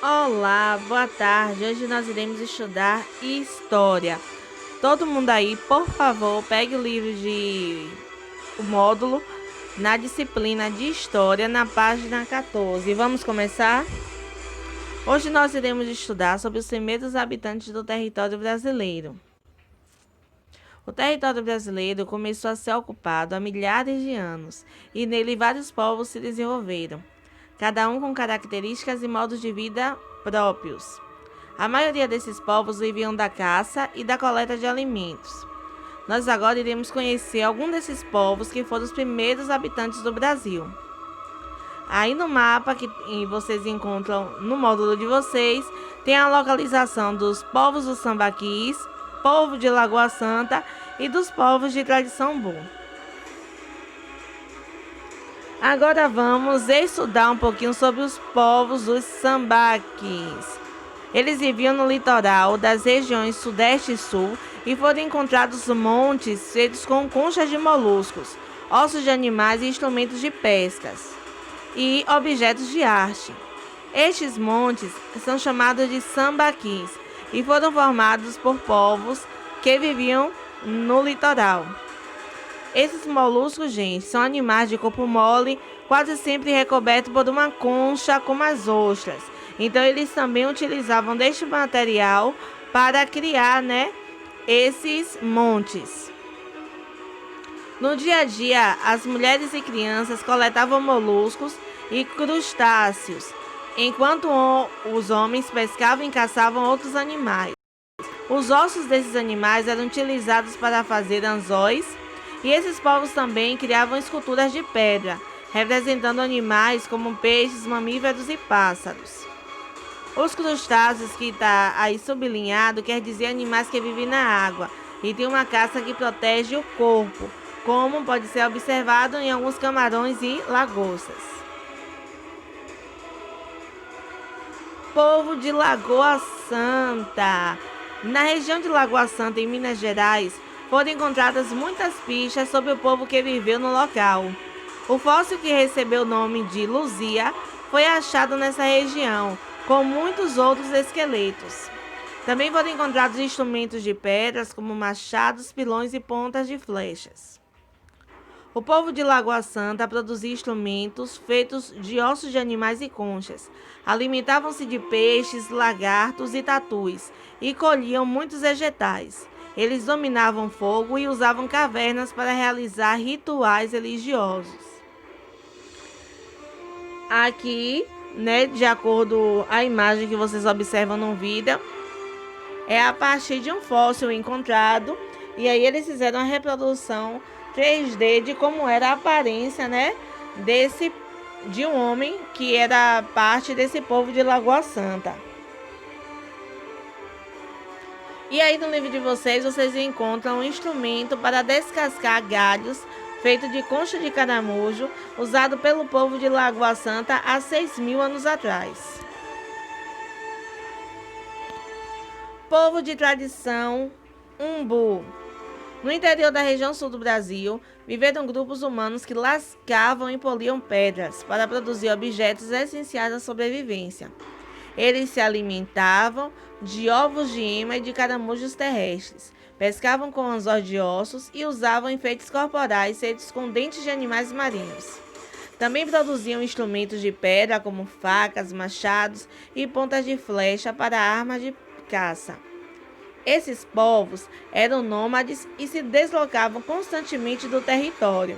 Olá, boa tarde. Hoje nós iremos estudar História. Todo mundo aí, por favor, pegue o livro o módulo na disciplina de História, na página 14. Vamos começar? Hoje nós iremos estudar sobre os primeiros habitantes do território brasileiro. O território brasileiro começou a ser ocupado há milhares de anos e nele vários povos se desenvolveram, cada um com características e modos de vida próprios. A maioria desses povos viviam da caça e da coleta de alimentos. Nós agora iremos conhecer alguns desses povos que foram os primeiros habitantes do Brasil. Aí no mapa que vocês encontram no módulo de vocês, tem a localização dos povos dos sambaquis, povo de Lagoa Santa e dos povos de tradição Umbu. Agora vamos estudar um pouquinho sobre os povos dos sambaquis. Eles viviam no litoral das regiões Sudeste e Sul e foram encontrados montes feitos com conchas de moluscos, ossos de animais e instrumentos de pescas e objetos de arte. Estes montes são chamados de sambaquis e foram formados por povos que viviam no litoral. Esses moluscos, gente, são animais de corpo mole, quase sempre recobertos por uma concha como as ostras. Então, eles também utilizavam deste material para criar, esses montes. No dia a dia, as mulheres e crianças coletavam moluscos e crustáceos, enquanto os homens pescavam e caçavam outros animais. Os ossos desses animais eram utilizados para fazer anzóis, e esses povos também criavam esculturas de pedra, representando animais como peixes, mamíferos e pássaros. Os crustáceos, que está aí sublinhado, quer dizer animais que vivem na água e tem uma casca que protege o corpo, como pode ser observado em alguns camarões e lagostas. Povo de Lagoa Santa. Na região de Lagoa Santa, em Minas Gerais, foram encontradas muitas pistas sobre o povo que viveu no local. O fóssil que recebeu o nome de Luzia foi achado nessa região, com muitos outros esqueletos. Também foram encontrados instrumentos de pedras, como machados, pilões e pontas de flechas. O povo de Lagoa Santa produzia instrumentos feitos de ossos de animais e conchas. Alimentavam-se de peixes, lagartos e tatus e colhiam muitos vegetais. Eles dominavam fogo e usavam cavernas para realizar rituais religiosos. Aqui, de acordo com a imagem que vocês observam no vídeo, é a partir de um fóssil encontrado, e aí eles fizeram a reprodução 3D de como era a aparência, de um homem que era parte desse povo de Lagoa Santa. E aí no livro de vocês encontram um instrumento para descascar galhos feito de concha de caramujo, usado pelo povo de Lagoa Santa há 6.000 anos atrás. Povo de tradição Umbu. No interior da região sul do Brasil, viveram grupos humanos que lascavam e poliam pedras para produzir objetos essenciais à sobrevivência. Eles se alimentavam de ovos de ema e de caramujos terrestres, pescavam com anzóis de ossos e usavam enfeites corporais feitos com dentes de animais marinhos. Também produziam instrumentos de pedra como facas, machados e pontas de flecha para armas de caça. Esses povos eram nômades e se deslocavam constantemente do território.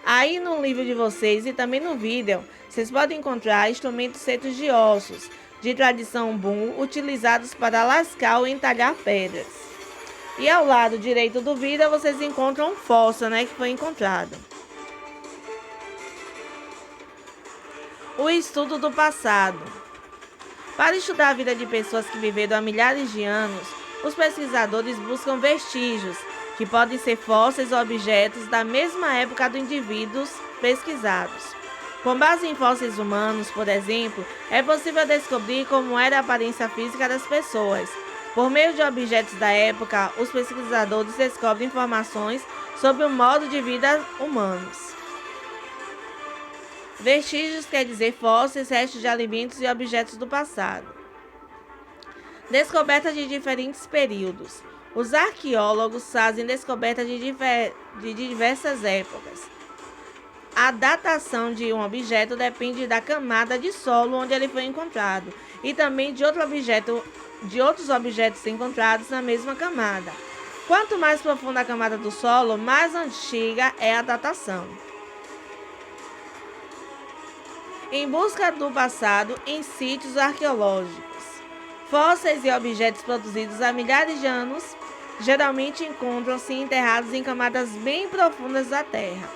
Aí no livro de vocês e também no vídeo, vocês podem encontrar instrumentos feitos de ossos, de tradição Umbu, utilizados para lascar ou entalhar pedras. E ao lado direito do vídeo, vocês encontram um fóssil, que foi encontrado. O estudo do passado. Para estudar a vida de pessoas que viveram há milhares de anos, os pesquisadores buscam vestígios, que podem ser fósseis ou objetos da mesma época dos indivíduos pesquisados. Com base em fósseis humanos, por exemplo, é possível descobrir como era a aparência física das pessoas. Por meio de objetos da época, os pesquisadores descobrem informações sobre o modo de vida humanos. Vestígios quer dizer fósseis, restos de alimentos e objetos do passado. Descoberta de diferentes períodos. Os arqueólogos fazem descobertas de diversas épocas. A datação de um objeto depende da camada de solo onde ele foi encontrado e também de outros objetos encontrados na mesma camada. Quanto mais profunda a camada do solo, mais antiga é a datação. Em busca do passado em sítios arqueológicos. Fósseis e objetos produzidos há milhares de anos geralmente encontram-se enterrados em camadas bem profundas da Terra.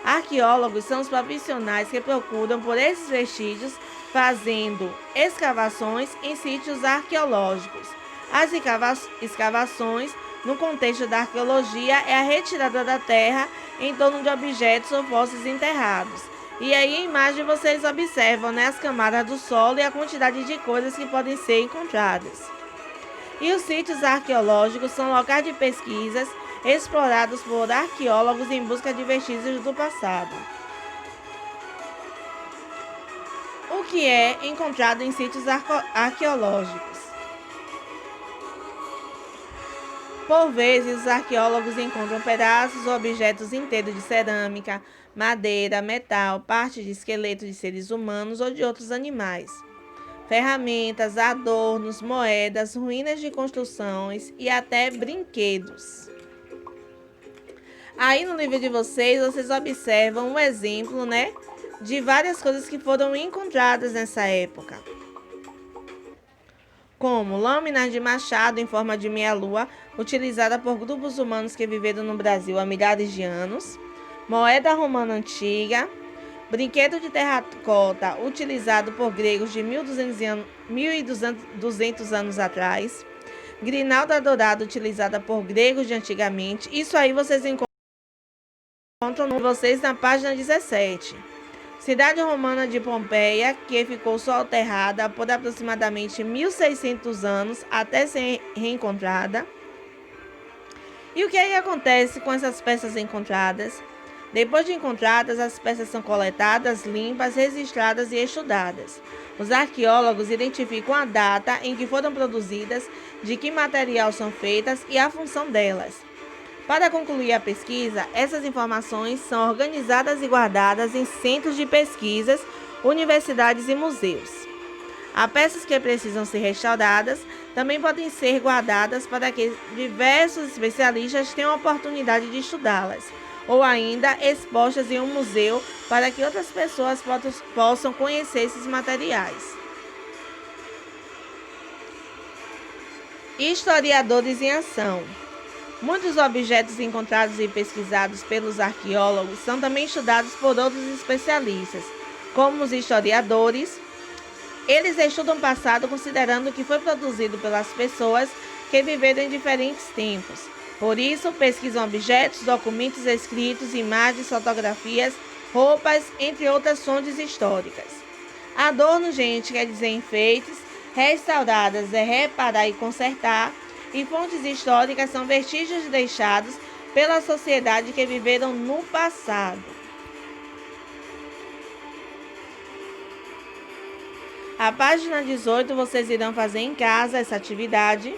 Arqueólogos são os profissionais que procuram por esses vestígios, fazendo escavações em sítios arqueológicos. As escavações, no contexto da arqueologia, é a retirada da terra em torno de objetos ou fósseis enterrados. E aí, em imagem, vocês observam, as camadas do solo e a quantidade de coisas que podem ser encontradas. E os sítios arqueológicos são locais de pesquisas explorados por arqueólogos em busca de vestígios do passado. O que é encontrado em sítios arqueológicos? Por vezes, os arqueólogos encontram pedaços ou objetos inteiros de cerâmica, madeira, metal, parte de esqueletos de seres humanos ou de outros animais, ferramentas, adornos, moedas, ruínas de construções e até brinquedos. Aí no livro de vocês observam um exemplo, de várias coisas que foram encontradas nessa época. Como lâminas de machado em forma de meia-lua, utilizada por grupos humanos que viveram no Brasil há milhares de anos, moeda romana antiga, brinquedo de terracota utilizado por gregos de 1.200 anos atrás, grinalda dourada utilizada por gregos de antigamente. Isso aí vocês encontram na página 17. Cidade romana de Pompeia, que ficou soterrada por aproximadamente 1.600 anos até ser reencontrada. E o que aí acontece com essas peças encontradas? Depois de encontradas, as peças são coletadas, limpas, registradas e estudadas. Os arqueólogos identificam a data em que foram produzidas, de que material são feitas e a função delas. Para concluir a pesquisa, essas informações são organizadas e guardadas em centros de pesquisas, universidades e museus. Há peças que precisam ser restauradas, também podem ser guardadas para que diversos especialistas tenham a oportunidade de estudá-las, ou ainda expostas em um museu para que outras pessoas possam conhecer esses materiais. Historiadores em ação. Muitos objetos encontrados e pesquisados pelos arqueólogos são também estudados por outros especialistas, como os historiadores. Eles estudam o passado considerando que foi produzido pelas pessoas que viveram em diferentes tempos. Por isso, pesquisam objetos, documentos escritos, imagens, fotografias, roupas, entre outras fontes históricas. Adorno, gente, quer dizer enfeites. Restauradas é reparar e consertar. E fontes históricas são vestígios deixados pela sociedade que viveram no passado. A página 18 vocês irão fazer em casa essa atividade.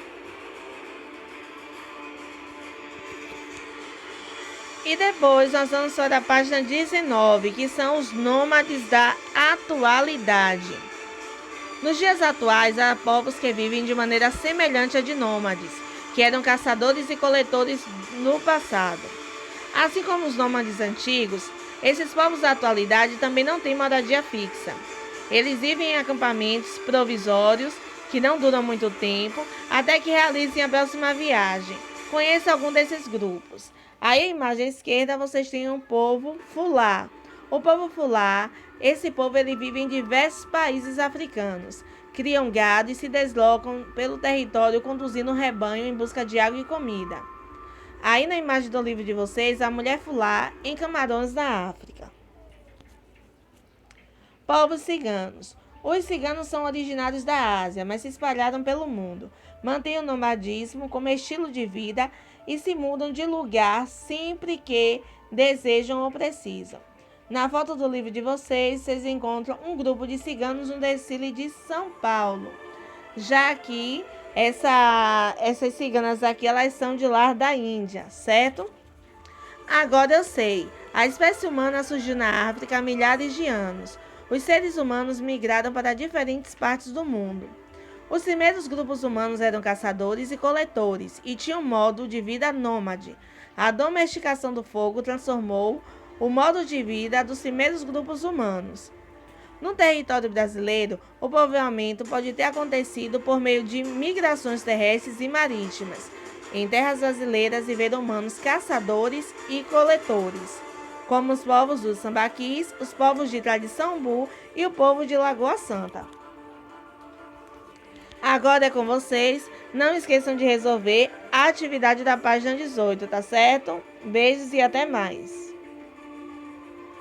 E depois nós vamos para a página 19, que são os nômades da atualidade. Nos dias atuais, há povos que vivem de maneira semelhante à de nômades, que eram caçadores e coletores no passado. Assim como os nômades antigos, esses povos da atualidade também não têm moradia fixa. Eles vivem em acampamentos provisórios, que não duram muito tempo, até que realizem a próxima viagem. Conheça algum desses grupos. Aí, à imagem esquerda, vocês têm um povo Fulá. O povo Fulá, esse povo ele vive em diversos países africanos, criam gado e se deslocam pelo território conduzindo um rebanho em busca de água e comida. Aí na imagem do livro de vocês, a mulher Fulá em Camarões, na África. Povos ciganos. Os ciganos são originários da Ásia, mas se espalharam pelo mundo. Mantêm o nomadismo como estilo de vida e se mudam de lugar sempre que desejam ou precisam. Na foto do livro de vocês encontram um grupo de ciganos no desfile de São Paulo. Já aqui, essas ciganas aqui, elas são de lá da Índia, certo? Agora eu sei. A espécie humana surgiu na África há milhares de anos. Os seres humanos migraram para diferentes partes do mundo. Os primeiros grupos humanos eram caçadores e coletores e tinham um modo de vida nômade. A domesticação do fogo transformou o modo de vida dos primeiros grupos humanos. No território brasileiro, o povoamento pode ter acontecido por meio de migrações terrestres e marítimas. Em terras brasileiras viveram humanos caçadores e coletores, como os povos dos sambaquis, os povos de tradição Umbu e o povo de Lagoa Santa. Agora é com vocês. Não esqueçam de resolver a atividade da página 18, tá certo? Beijos e até mais.